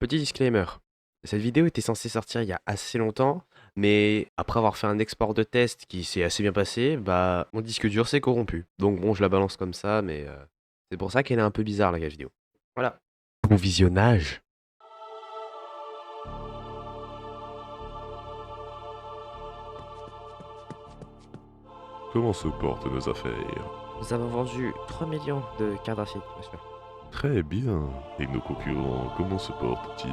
Petit disclaimer, cette vidéo était censée sortir il y a assez longtemps, mais après avoir fait un export de test qui s'est assez bien passé, bah mon disque dur s'est corrompu. Donc bon, je la balance comme ça, mais c'est pour ça qu'elle est un peu bizarre la vidéo. Voilà. Bon visionnage. Comment se portent nos affaires? Nous avons vendu 3 millions de cartes graphiques, monsieur. Très bien. Et nos concurrents, comment se portent-ils?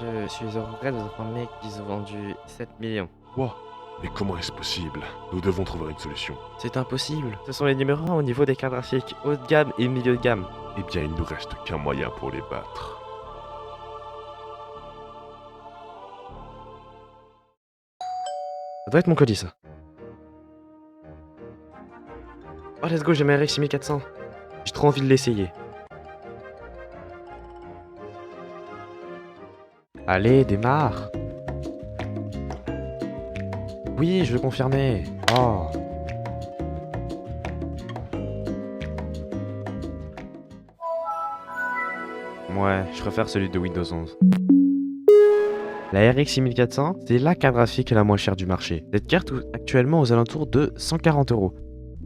Je suis heureux de vous informer qu'ils ont vendu 7 millions. Quoi? Mais comment est-ce possible? Nous devons trouver une solution. C'est impossible. Ce sont les numéros 1 au niveau des cartes graphiques, haut de gamme et milieu de gamme. Eh bien, il ne nous reste qu'un moyen pour les battre. Ça doit être mon colis, ça. Oh, let's go, j'ai ma RX 6400. J'ai trop envie de l'essayer. Allez, démarre. Oui, je veux confirmer. Oh. Ouais, je préfère celui de Windows 11. La RX 6400, c'est la carte graphique la moins chère du marché. Cette carte est actuellement aux alentours de 140 €.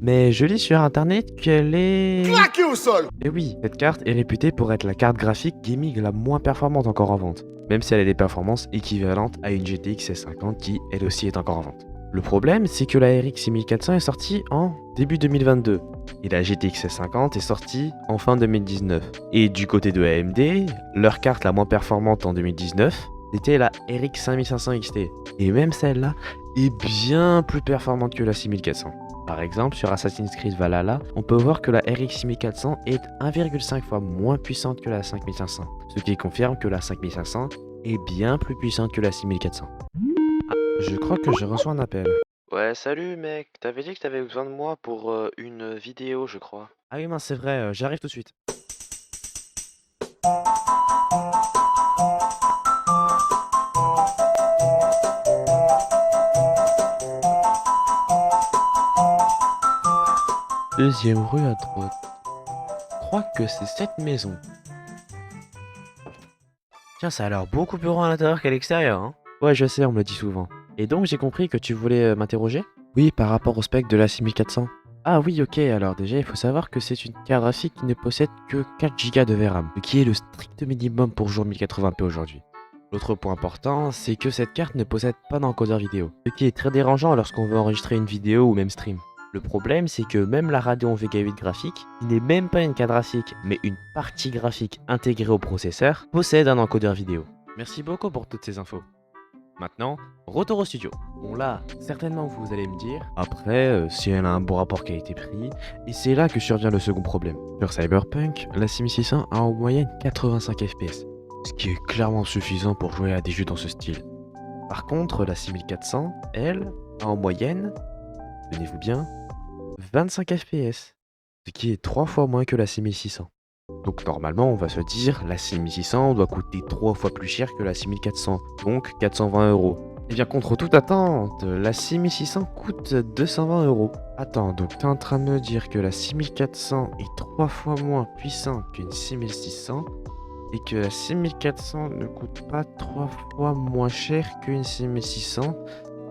Mais je lis sur internet qu'elle est... Claqué au sol. Et oui, cette carte est réputée pour être la carte graphique gaming la moins performante encore en vente, même si elle a des performances équivalentes à une GTX 1650 qui, elle aussi, est encore en vente. Le problème, c'est que la RX 6400 est sortie en début 2022, et la GTX 1650 est sortie en fin 2019. Et du côté de AMD, leur carte la moins performante en 2019, c'était la RX 5500 XT. Et même celle-là est bien plus performante que la 6400. Par exemple, sur Assassin's Creed Valhalla, on peut voir que la RX 6400 est 1,5 fois moins puissante que la 5500, ce qui confirme que la 5500 est bien plus puissante que la 6400. Ah, je crois que je reçois un appel. Ouais, salut mec, t'avais dit que t'avais besoin de moi pour une vidéo, je crois. Ah oui, mince, c'est vrai, j'arrive tout de suite. Deuxième rue à droite. Je crois que c'est cette maison. Tiens, ça a l'air beaucoup plus grand à l'intérieur qu'à l'extérieur, hein. Ouais, je sais, on me le dit souvent. Et donc, j'ai compris que tu voulais m'interroger? Oui, par rapport au spec de la 6400. Ah oui, ok, alors déjà, il faut savoir que c'est une carte graphique qui ne possède que 4 Go de VRAM, ce qui est le strict minimum pour jouer en 1080p aujourd'hui. L'autre point important, c'est que cette carte ne possède pas d'encodeur vidéo, ce qui est très dérangeant lorsqu'on veut enregistrer une vidéo ou même stream. Le problème, c'est que même la Radeon Vega 8 graphique, qui n'est même pas une carte graphique, mais une partie graphique intégrée au processeur, possède un encodeur vidéo. Merci beaucoup pour toutes ces infos. Maintenant, retour au studio. Bon là, certainement vous allez me dire, après, si elle a un bon rapport qualité-prix, et c'est là que survient le second problème. Sur Cyberpunk, la 6600 a en moyenne 85 FPS, ce qui est clairement suffisant pour jouer à des jeux dans ce style. Par contre, la 6400, elle, a en moyenne, tenez-vous bien, 25 FPS, ce qui est 3 fois moins que la 6600. Donc normalement, on va se dire, la 6600 doit coûter 3 fois plus cher que la 6400, donc 420 €. Et bien contre toute attente, la 6600 coûte 220 €. Attends, donc t'es en train de me dire que la 6400 est 3 fois moins puissante qu'une 6600 et que la 6400 ne coûte pas 3 fois moins cher qu'une 6600,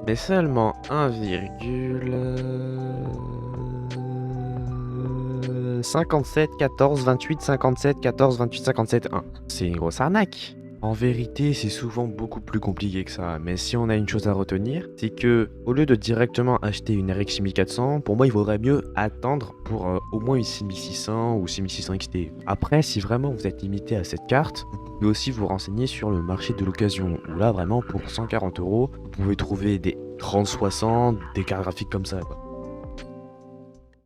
mais seulement 1,57 14 28 57 14 28 57 1. C'est une grosse arnaque. En vérité, c'est souvent beaucoup plus compliqué que ça, mais si on a une chose à retenir, c'est que au lieu de directement acheter une RX 6400, pour moi il vaudrait mieux attendre pour au moins une 6600 ou 6600 XT. Après, si vraiment vous êtes limité à cette carte, vous pouvez aussi vous renseigner sur le marché de l'occasion, où là vraiment pour 140 €, vous pouvez trouver des 3060, des cartes graphiques comme ça, quoi.